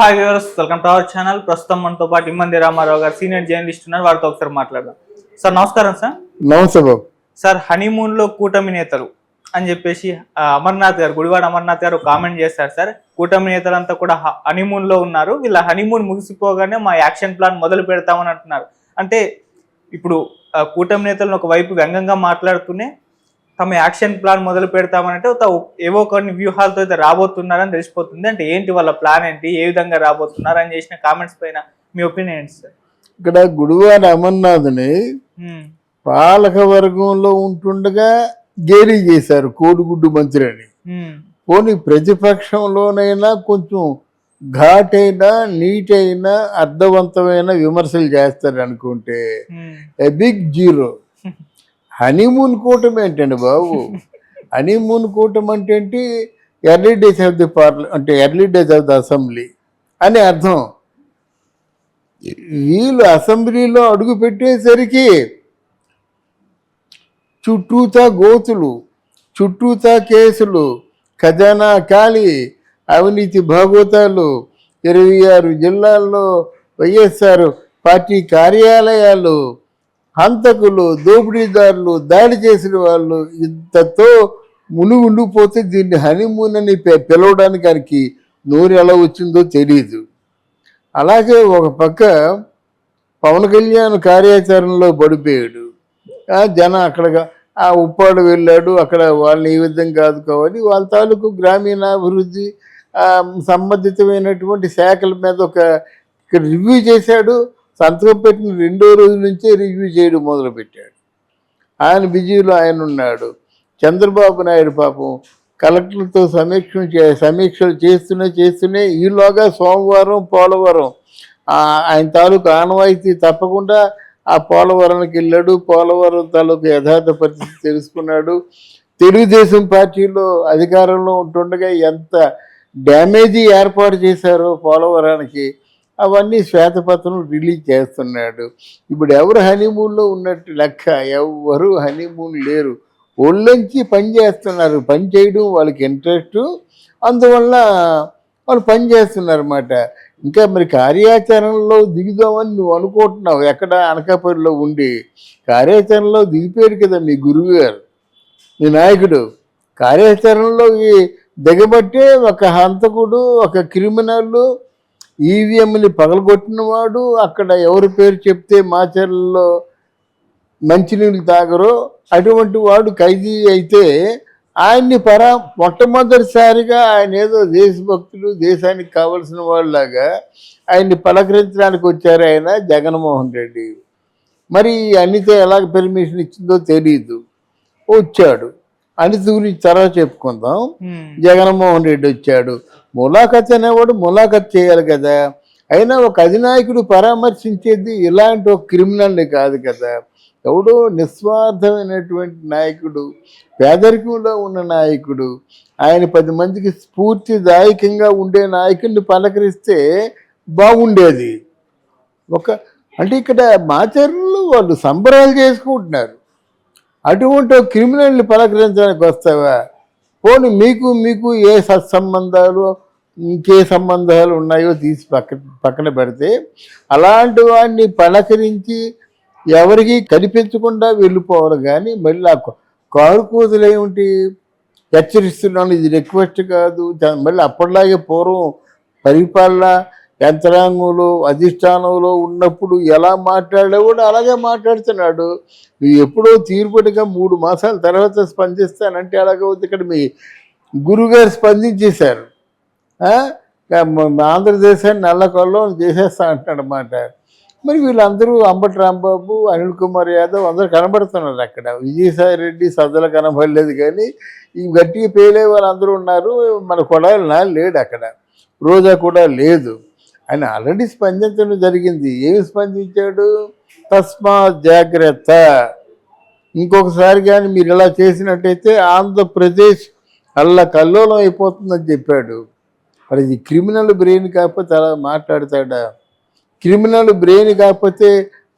Hi viewers, welcome to our channel. ప్రస్తుతం మనతో పాటు ఇమ్మంది రామారావు గారు సీనియర్ జర్నలిస్ట్ ఉన్నారు. వారితో ఒకసారి మాట్లాడదాం. సార్ నమస్కారం. సార్ నమస్తే బాబు. సార్ హనీమూన్ లో కూటమి నేతలు అని చెప్పేసి అమర్నాథ్ గారు, గుడివాడ అమర్నాథ్ గారు కామెంట్ చేశారు. సార్ కూటమి నేతలంతా కూడా హనీమూన్ లో ఉన్నారు, వీళ్ళ హనీమూన్ ముగిసిపోగానే మా యాక్షన్ ప్లాన్ మొదలు పెడతామని అంటున్నారు. అంటే ఇప్పుడు కూటమి నేతలను ఒకవైపు వ్యంగ్యంగా మాట్లాడుతూనే తమ యాక్షన్ ప్లాన్ మొదలు పెడతామనంటే ఏవో కొన్ని వ్యూహాలతో అయితే రాబోతున్నారని తెలిసిపోతుంది. అంటే ఏంటి వాళ్ళ ప్లాన్ ఏంటి, ఏ విధంగా రాబోతున్నారు అని చేసిన కామెంట్స్ పైన మీ ఒపీనియన్ ఏంటి సార్? ఇక్కడ గుడివాడ అమర్నాథ్ని పాలక వర్గంలో ఉంటుండగా గేలీ చేశారు కోడిగుడ్డు మంత్రి అని. పోనీ ప్రతిపక్షంలోనైనా కొంచెం ఘాటైనా నీటైన అర్థవంతమైన విమర్శలు చేస్తారు అనుకుంటే ఏ బిగ్ జీరో. హనీమూన్ కూటమి ఏంటండి బాబు? హనీమూన్ కూటమి అంటే ఏంటి? Early days of the parliament అంటే early days of the assembly అని అర్థం. వీళ్ళు అసెంబ్లీలో అడుగు పెట్టేసరికి చుట్టూతా గోతులు, చుట్టూతా కేసులు, ఖజానా ఖాళీ, అవినీతి భాగోతాలు, 26 జిల్లాల్లో వైఎస్ఆర్ పార్టీ కార్యాలయాలు, హంతకులు, దోపిడీదారులు, దాడి చేసిన వాళ్ళు, ఇంతతో ఉండిపోతే దీన్ని హనీమూన్ అని పిలవడానికి నోరు ఎలా వచ్చిందో తెలియదు. అలాగే ఒక పక్క పవన్ కళ్యాణ్ కార్యాచరణలో పడిపోయాడు. జనం అక్కడ ఉప్పాడు వెళ్ళాడు, అక్కడ వాళ్ళని ఈ విధంగా ఆదుకోవాలి, వాళ్ళ తాలూకు గ్రామీణాభివృద్ధి సంబంధితమైనటువంటి శాఖల మీద ఒక రివ్యూ చేశాడు. సంతకం పెట్టిన 2వ రోజు నుంచే రివ్యూ చేయడం మొదలుపెట్టాడు. ఆయన బిజీలో ఆయన ఉన్నాడు. చంద్రబాబు నాయుడు పాపం కలెక్టర్లతో సమీక్షలు చేస్తూనే ఈలోగా సోమవారం పోలవరం ఆయన తాలూకు ఆనవాయితీ తప్పకుండా ఆ పోలవరానికి వెళ్ళాడు. పోలవరం తాలూకు యథార్థ పరిస్థితి తెలుసుకున్నాడు. తెలుగుదేశం పార్టీలో అధికారంలో ఉంటుండగా ఎంత డ్యామేజీ ఏర్పాటు చేశారో పోలవరానికి అవన్నీ శ్వేతపత్రం రిలీజ్ చేస్తున్నాడు. ఇప్పుడు ఎవరు హనీమూన్లో ఉన్నట్టు లెక్క? ఎవరు హనీమూన్ లేరు. ఒళ్ళొంచి పని చేస్తున్నారు. పని చేయడం వాళ్ళకి ఇంట్రెస్ట్, అందువల్ల వాళ్ళు పని చేస్తున్నారు అన్నమాట. ఇంకా మరి కార్యాచరణలో దిగుదామని నువ్వు అనుకుంటున్నావు. ఎక్కడ అనకాపల్లిలో ఉండి కార్యాచరణలో దిగిపోయారు కదా మీ గురువు గారు, మీ నాయకుడు. కార్యాచరణలో దిగబట్టే ఒక హంతకుడు, ఒక క్రిమినల్, ఈవీఎంని పగలగొట్టినవాడు, అక్కడ ఎవరి పేరు చెప్తే మాచర్లలో మంచినీళ్ళు తాగరో అటువంటి వాడు ఖైదీ అయితే ఆయన్ని మొట్టమొదటిసారిగా ఆయన ఏదో దేశభక్తులు, దేశానికి కావలసిన వాళ్ళలాగా ఆయన్ని పలకరించడానికి వచ్చారు ఆయన జగన్మోహన్ రెడ్డి. మరి అనిత ఎలాగ పర్మిషన్ ఇచ్చిందో తెలీదు, వచ్చాడు. అనిత గురించి తర్వాత చెప్పుకుందాం. జగన్మోహన్ రెడ్డి వచ్చాడు. ములాఖత్ అనేవాడు ములాఖత్ చేయాలి కదా. అయినా ఒక అధినాయకుడు పరామర్శించేది ఇలాంటి ఒక క్రిమినల్ని కాదు కదా. ఎవడో నిస్వార్థమైనటువంటి నాయకుడు, పేదరికంలో ఉన్న నాయకుడు, ఆయన 10 మందికి స్ఫూర్తిదాయకంగా ఉండే నాయకుడిని పలకరిస్తే బాగుండేది. అంటే ఇక్కడ మాచర్లు వాళ్ళు సంబరాలు చేసుకుంటున్నారు. అటువంటి ఒక క్రిమినల్ని పలకరించడానికి వస్తావా? పోనీ మీకు ఏ సత్సంబంధాలు, ఇంకే సంబంధాలు ఉన్నాయో తీసి పక్కన పెడితే అలాంటి వాడిని పలకరించి ఎవరికి కనిపించకుండా వెళ్ళిపోవాలి. కానీ మళ్ళీ ఆ కారు కూతులు ఏమిటి హెచ్చరిస్తున్నాను, ఇది రిక్వెస్ట్ కాదు. మళ్ళీ అప్పటిలాగే పూర్వం పరిపాలన యంత్రాంగంలో అధిష్టానంలో ఉన్నప్పుడు ఎలా మాట్లాడేవాడు అలాగే మాట్లాడుతున్నాడు. నువ్వు ఎప్పుడో తీరుబడిగా 3 మాసాల తర్వాత స్పందిస్తానంటే అలాగే ఉంది. ఇక్కడ మీ గురుగారు స్పందించేశారు. ఆంధ్రదేశాన్ని నల్లకొల్లం చేసేస్తా అంటున్నమాట. మరి వీళ్ళందరూ అంబటి రాంబాబు, అనిల్ కుమార్ యాదవ్ అందరూ కనబడుతున్నారు అక్కడ. విజయసాయి రెడ్డి సజ్జలు కనబడలేదు, కానీ ఈ గట్టిగా పేలే వాళ్ళందరూ ఉన్నారు. మన కొడాలి లేడు అక్కడ, రోజా కూడా లేదు. ఆయన ఆల్రెడీ స్పందించడం జరిగింది. ఏమి స్పందించాడు? తస్మాత్ జాగ్రత్త, ఇంకొకసారి కానీ మీరు ఇలా చేసినట్టయితే ఆంధ్రప్రదేశ్ కల్లోలం అయిపోతుందని చెప్పాడు. మరి ఇది క్రిమినల్ బ్రెయిన్ కాకపోతే అలా మాట్లాడతాడా? క్రిమినల్ బ్రెయిన్ కాకపోతే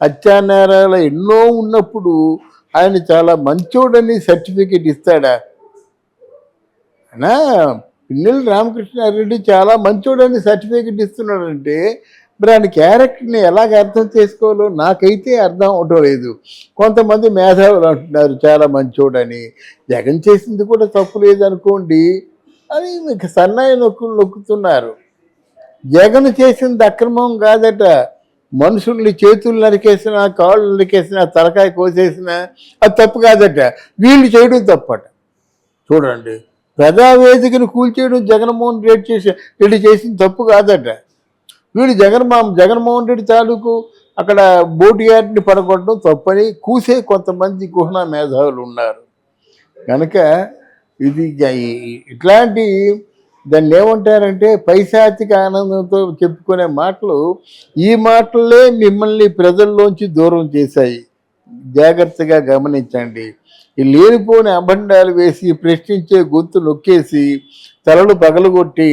హత్యానేరాలు ఎన్నో ఉన్నప్పుడు ఆయన చాలా మంచోడని సర్టిఫికెట్ ఇస్తాడా? అయినా పిన్నెల్లి రామకృష్ణారెడ్డి చాలా మంచోడని సర్టిఫికెట్ ఇస్తున్నాడంటే మరి ఆయన క్యారెక్టర్ని ఎలాగ అర్థం చేసుకోవాలో నాకైతే అర్థం అవటం లేదు. కొంతమంది మేధావులు అంటున్నారు చాలా మంచోడని. జగన్ చేసింది కూడా తప్పు లేదనుకోండి అని మీకు సన్నాయి నొక్కుతున్నారు. జగన్ చేసింది అక్రమం కాదట. మనుషుల్ని చేతులు నరికేసిన, కాళ్ళు నరికేసిన, తలకాయ కోసేసిన అది తప్పు కాదట. వీళ్ళు చేయడం తప్పట. చూడండి, ప్రజావేదికను కూల్చేయడం జగన్మోహన్ రెడ్డి చేసిన తప్పు కాదట. వీడు జగన్మోహన్ రెడ్డి తాలూకు అక్కడ బోటు యార్డ్ని పడగొట్టడం తప్పని కూసే కొంతమంది కుహన మేధావులు ఉన్నారు. కనుక ఇది ఇట్లాంటి దాన్ని ఏమంటారంటే పైశాచిక ఆనందంతో చెప్పుకునే మాటలు, ఈ మాటలే మిమ్మల్ని ప్రజల్లోంచి దూరం చేశాయి. జాగ్రత్తగా గమనించండి. ఈ లేనిపోని అబండాలు వేసి ప్రశ్నించే గొంతు నొక్కేసి తలలు పగలగొట్టి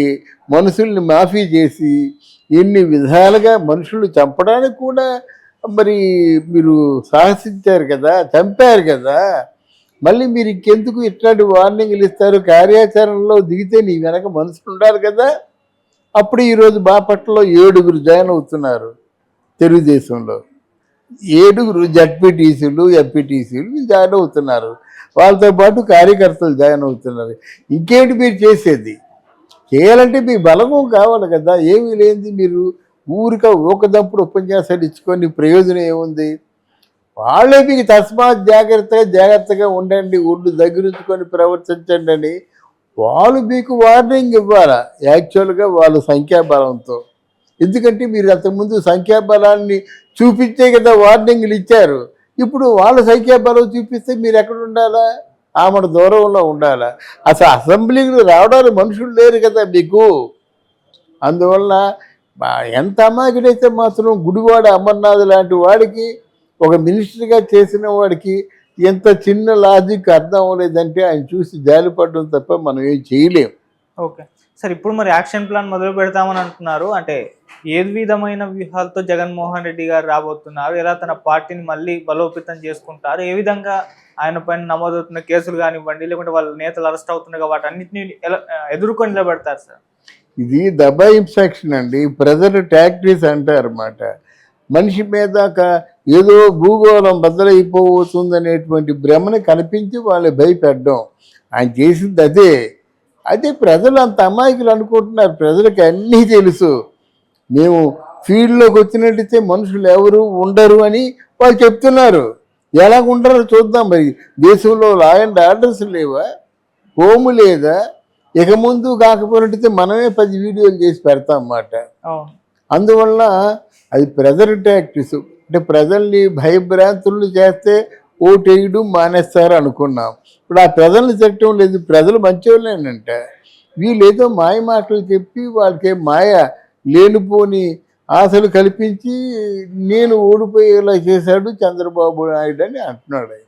మనుషుల్ని మాఫీ చేసి ఎన్ని విధాలుగా మనుషులు చంపడానికి కూడా మరి మీరు సాహసించారు కదా, చంపారు కదా. మళ్ళీ మీరు ఇంకెందుకు ఇట్లాంటి వార్నింగ్లు ఇస్తారు? కార్యాచరణలో దిగితే నీ వెనక మనుషులు ఉండాలి కదా. అప్పుడు ఈరోజు బాపట్లలో 7 జాయిన్ అవుతున్నారు తెలుగుదేశంలో. 7 జడ్పీటీసీలు, ఎంపీటీసీలు జాయిన్ అవుతున్నారు. వాళ్ళతో పాటు కార్యకర్తలు జాయిన్ అవుతున్నారు. ఇంకేంటి మీరు చేసేది? చేయాలంటే మీ బలము కావాలి కదా. ఏమీ లేనిది మీరు ఊకదంపుడు ఉపన్యాసాలు ఇచ్చుకొని ప్రయోజనం ఏముంది? వాళ్ళే మీకు తస్మాత్ జాగ్రత్తగా ఉండండి, ఒళ్ళు దగ్గరుంచుకొని ప్రవర్తించండి అని వాళ్ళు మీకు వార్నింగ్ ఇవ్వాలా యాక్చువల్గా వాళ్ళ సంఖ్యాబలంతో. ఎందుకంటే మీరు అంతకుముందు సంఖ్యాబలాన్ని చూపించే కదా వార్నింగ్లు ఇచ్చారు. ఇప్పుడు వాళ్ళ సంఖ్యాబలం చూపిస్తే మీరు ఎక్కడ ఉండాలా? ఆమె దూరంలో ఉండాలా? అసలు అసెంబ్లీకి రావడానికి మనుషులు లేరు కదా మీకు. అందువల్ల ఎంత అమాయకుడైతే మాత్రం గుడివాడ అమర్నాథ్ లాంటి వాడికి, ఒక మినిస్టర్గా చేసిన వాడికి ఎంత చిన్న లాజిక్ అర్థం అవ్వలేదంటే ఆయన చూసి జాలిపడడం తప్ప మనం ఏం చేయలేం. ఓకే సార్, ఇప్పుడు మరి యాక్షన్ ప్లాన్ మొదలు పెడతామని అంటున్నారు. అంటే ఏ విధమైన వ్యూహాలతో జగన్మోహన్ రెడ్డి గారు రాబోతున్నారు? ఎలా తన పార్టీని మళ్ళీ బలోపేతం చేసుకుంటారు? ఏ విధంగా ఆయన పైన నమోదవుతున్న కేసులు కానివ్వండి, లేకుంటే వాళ్ళ నేతలు అరెస్ట్ అవుతున్నాయి, వాటన్నిటిని ఎలా ఎదుర్కొని నిలబెడతారు సార్? ఇది దబాయింపు అండి. ప్రజలు టాక్టీస్ అంటారన్నమాట. మనిషి మీద ఏదో భూగోళం బద్దలైపోతుందనేటువంటి భ్రమని కనిపించి వాళ్ళు భయపెట్టడం. ఆయన చేసింది అదే ప్రజలు అంత అమాయకులు అనుకుంటున్నారు. ప్రజలకు అన్నీ తెలుసు. మేము ఫీల్డ్లోకి వచ్చినట్టయితే మనుషులు ఎవరు ఉండరు అని వాళ్ళు చెప్తున్నారు. ఎలా ఉండరో చూద్దాం. మరి దేశంలో లా అండ్ ఆర్డర్స్ లేవా? హోము లేదా? ఇక ముందు కాకపోయినట్టయితే మనమే 10 వీడియోలు చేసి పెడతాం అన్నమాట. అందువల్ల అది ప్రజల టాక్టిక్స్. అంటే ప్రజల్ని భయభ్రాంతులు చేస్తే ఓటేయడం మానేస్తారు అనుకున్నాం. ఇప్పుడు ఆ ప్రజల్ని తిట్టడం లేదు. ప్రజలు మంచివాళ్ళేనంట. వీళ్ళు ఏదో మాయ మాటలు చెప్పి వాళ్ళకి మాయ లేనిపోని ఆశలు కల్పించి నేను ఓడిపోయేలా చేశాడు చంద్రబాబు నాయుడు అని అంటున్నాడు ఆయన.